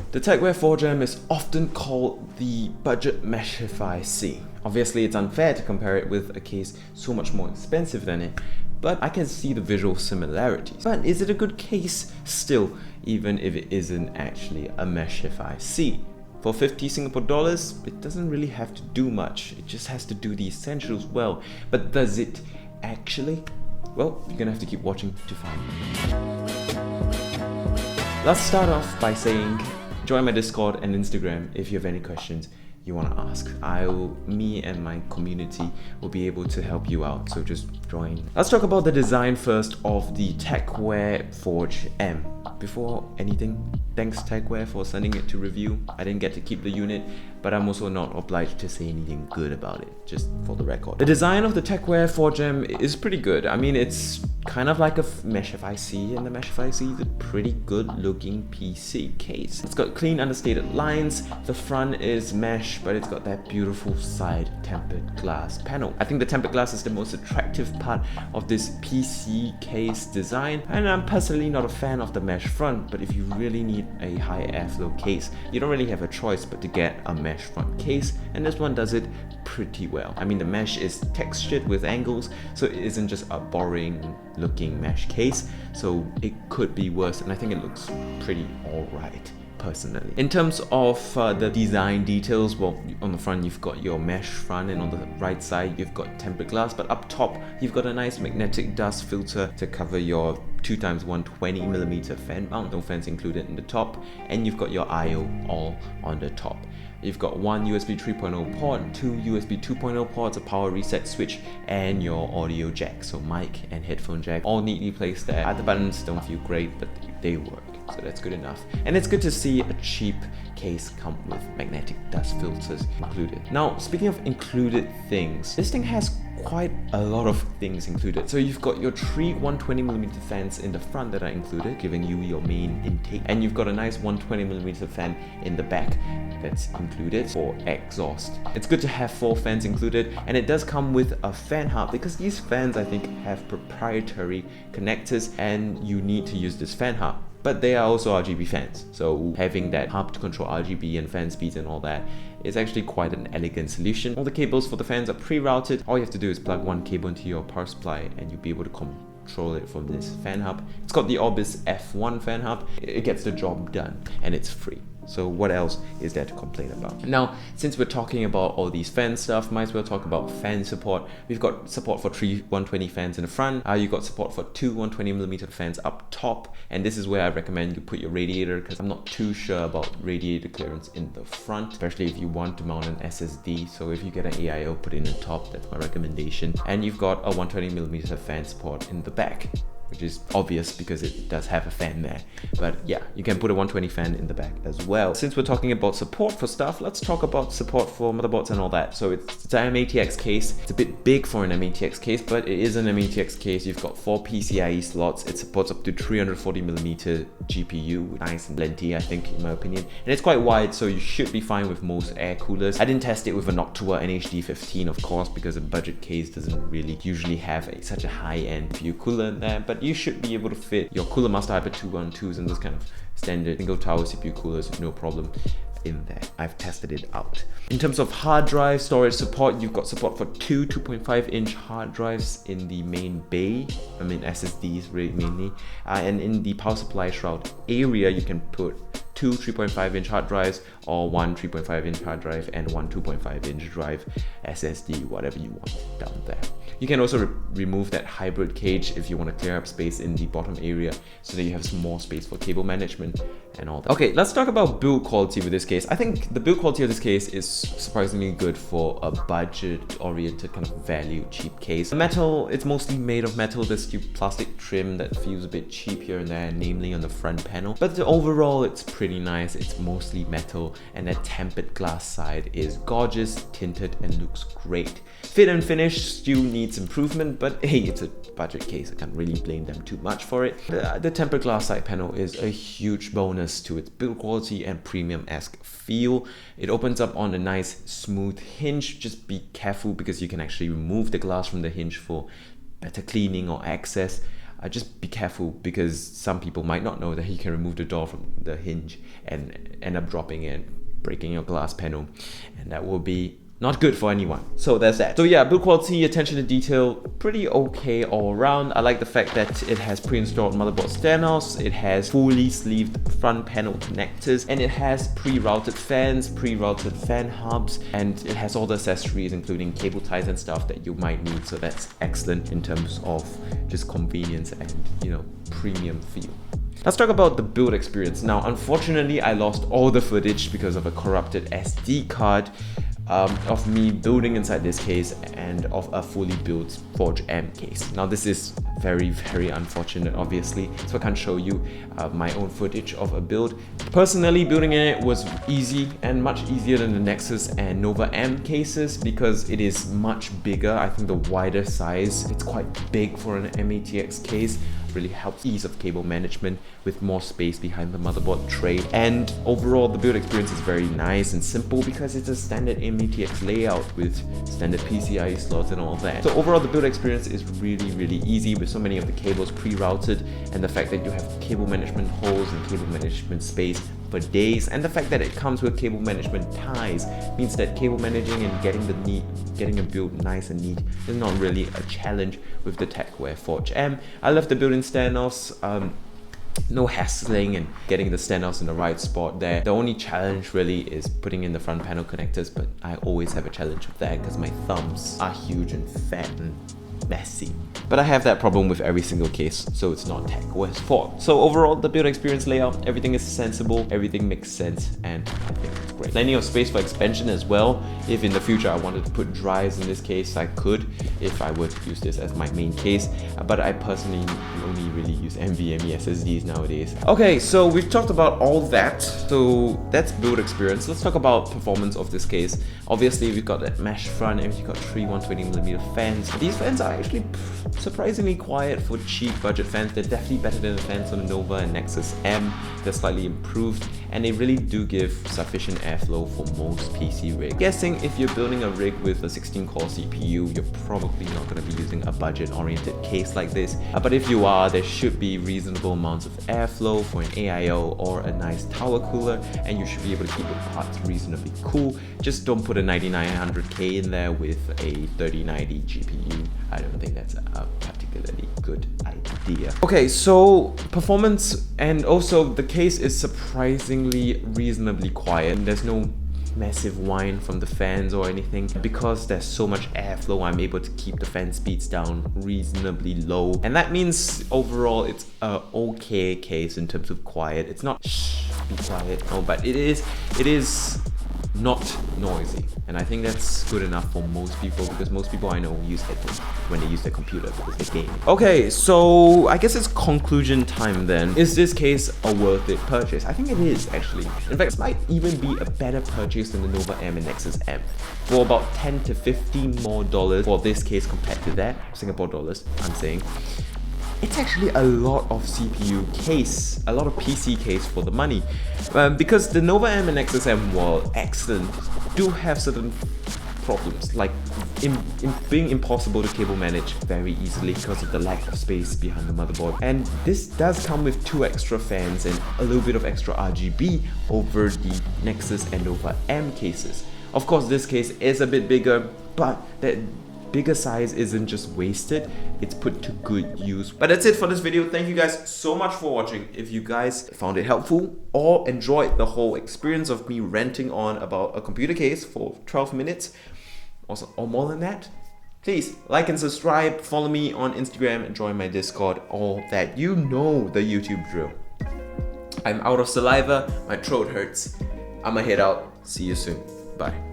The Tecware 4Gem is often called the budget Meshify C. Obviously it's unfair to compare it with a case so much more expensive than it, but I can see the visual similarities. But is it a good case still, even if it isn't actually a Meshify C? For 50 Singapore dollars, it doesn't really have to do much, it just has to do the essentials well. But does it actually? Well, you're gonna have to keep watching to find out. Let's start off by saying, join my Discord and Instagram if you have any questions you want to ask. Me and my community will be able to help you out, so just join. Let's talk about the design first of the Tecware Forge M. Before anything, thanks Tecware for sending it to review. I didn't get to keep the unit, but I'm also not obliged to say anything good about it, just for the record. The design of the Tecware Forge M is pretty good. I mean, it's kind of like a Meshify C, and the Meshify C is a pretty good looking PC case. It's got clean understated lines, the front is mesh, but it's got that beautiful side tempered glass panel. I think the tempered glass is the most attractive part of this PC case design, and I'm personally not a fan of the mesh front, but if you really need a high airflow case, you don't really have a choice but to get a mesh front case, and this one does it pretty well. I mean, the mesh is textured with angles, so it isn't just a boring looking mesh case, so it could be worse, and I think it looks pretty alright personally. In terms of the design details, well, on the front you've got your mesh front, and on the right side you've got tempered glass, but up top you've got a nice magnetic dust filter to cover your 2x120mm fan mount, no fans included in the top, and you've got your I/O all on the top. You've got one USB 3.0 port, two USB 2.0 ports, a power reset switch, and your audio jack, so mic and headphone jack, all neatly placed there. The buttons don't feel great, but they work, so that's good enough. And it's good to see a cheap case come with magnetic dust filters included. Now, speaking of included things, this thing has quite a lot of things included. So you've got your three 120mm fans in the front that are included, giving you your main intake, and you've got a nice 120mm fan in the back that's included for exhaust. It's good to have 4 fans included, and it does come with a fan hub, because these fans I think have proprietary connectors and you need to use this fan hub. But they are also RGB fans, so having that hub to control RGB and fan speeds and all that is actually quite an elegant solution. All the cables for the fans are pre-routed. All you have to do is plug one cable into your power supply and you'll be able to control it from this fan hub. It's got the Orbis F1 fan hub. It gets the job done, and it's free. So what else is there to complain about? Now, since we're talking about all these fan stuff, might as well talk about fan support. We've got support for 3 120 fans in the front. You've got support for 2 120mm fans up top. And this is where I recommend you put your radiator, because I'm not too sure about radiator clearance in the front, especially if you want to mount an SSD. So if you get an AIO, put it in the top, that's my recommendation. And you've got a 120mm fan support in the back, which is obvious because it does have a fan there. But yeah, you can put a 120 fan in the back as well. Since we're talking about support for stuff, let's talk about support for motherboards and all that. So it's an M-ATX case. It's a bit big for an M-ATX case, but it is an M-ATX case. You've got 4 PCIe slots. It supports up to 340mm GPU. Nice and plenty, I think, in my opinion. And it's quite wide, so you should be fine with most air coolers. I didn't test it with a Noctua NHD15, of course, because a budget case doesn't really usually have such a high-end view cooler in there, but you should be able to fit your Cooler Master Hyper 212s and those kind of standard single tower CPU coolers with no problem in there. I've tested it out. In terms of hard drive storage support, you've got support for 2 2.5-inch hard drives in the main bay, I mean SSDs really mainly, and in the power supply shroud area you can put 2 3.5-inch hard drives, or 1 3.5-inch hard drive and 1 2.5-inch drive SSD, whatever you want down there. You can also remove that hybrid cage if you want to clear up space in the bottom area so that you have some more space for cable management and all that. Okay, let's talk about build quality with this case. I think the build quality of this case is surprisingly good for a budget-oriented kind of value cheap case. The metal, it's mostly made of metal. There's the plastic trim that feels a bit cheap here and there, namely on the front panel. But overall, it's pretty nice. It's mostly metal, and that tempered glass side is gorgeous, tinted, and looks great. Fit and finish still needs improvement, but hey, it's a budget case. I can't really blame them too much for it. The tempered glass side panel is a huge bonus to its build quality and premium-esque feel. It opens up on a nice smooth hinge. Just be careful because you can actually remove the glass from the hinge for better cleaning or access. just be careful, because some people might not know that you can remove the door from the hinge and end up dropping it, breaking your glass panel, and that will be not good for anyone. So there's that. So yeah, build quality, attention to detail, pretty okay all around. I like the fact that it has pre-installed motherboard standoffs, it has fully sleeved front panel connectors, and it has pre-routed fans, pre-routed fan hubs, and it has all the accessories including cable ties and stuff that you might need. So that's excellent in terms of just convenience and, you know, premium feel. Let's talk about the build experience. Now, unfortunately, I lost all the footage because of a corrupted SD card of me building inside this case and of a fully built Forge M case. Now, this is very, very unfortunate, obviously, so I can't show you my own footage of a build. Personally, building it was easy and much easier than the Nexus and Nova M cases because it is much bigger. I think the wider size, it's quite big for an MATX case. Really helps ease of cable management with more space behind the motherboard tray, and overall the build experience is very nice and simple because it's a standard MATX layout with standard PCIe slots and all that. So overall the build experience is really, really easy with so many of the cables pre-routed, and the fact that you have cable management holes and cable management space for days, and the fact that it comes with cable management ties means that cable managing and getting a build nice and neat is not really a challenge with the Tecware Forge M. I love the built-in standoffs. No hassling and getting the standoffs in the right spot there. The only challenge really is putting in the front panel connectors, but I always have a challenge with that because my thumbs are huge and fat and messy. But I have that problem with every single case, so it's not Tecware's fault. So overall, the build experience layout, everything is sensible, everything makes sense, and I think it's great. Plenty of space for expansion as well. If in the future I wanted to put drives in this case, I could, if I were to use this as my main case. But I personally only really use NVMe SSDs nowadays. Okay, so we've talked about all that. So that's build experience. Let's talk about performance of this case. Obviously, we've got that mesh front and we've got 3 120mm fans. These fans are actually surprisingly quiet for cheap budget fans. They're definitely better than the fans on the Nova and Nexus M. They're slightly improved, and they really do give sufficient airflow for most PC rigs. Guessing if you're building a rig with a 16-core CPU, you're probably not going to be using a budget-oriented case like this. But if you are, there should be reasonable amounts of airflow for an AIO or a nice tower cooler, and you should be able to keep your parts reasonably cool. Just don't put a 9900K in there with a 3090 GPU. I don't think that's a particularly good idea. Okay, so performance, and also the case is surprisingly reasonably quiet. There's no massive whine from the fans or anything. Because there's so much airflow, I'm able to keep the fan speeds down reasonably low, and that means overall it's a okay case in terms of quiet. It's not shh, be quiet, no, but it is not noisy, and I think that's good enough for most people, because most people I know use headphones when they use their computer because they game. Okay, so I guess it's conclusion time then. Is this case a worth it purchase? I think it is, actually. In fact, it might even be a better purchase than the Nova M and Nexus M. For about 10 to 15 more dollars for this case compared to that, Singapore dollars, I'm saying. It's actually a lot of CPU case, a lot of PC case for the money. Because the Nova M and Nexus M, while excellent, do have certain problems, like in being impossible to cable manage very easily because of the lack of space behind the motherboard. And this does come with 2 extra fans and a little bit of extra RGB over the Nexus and Nova M cases. Of course, this case is a bit bigger, but that bigger size isn't just wasted, it's put to good use. But that's it for this video. Thank you guys so much for watching. If you guys found it helpful or enjoyed the whole experience of me ranting on about a computer case for 12 minutes or more than that, please like and subscribe, follow me on Instagram and join my Discord, all that. You know the YouTube drill. I'm out of saliva, my throat hurts. I'ma head out. See you soon. Bye.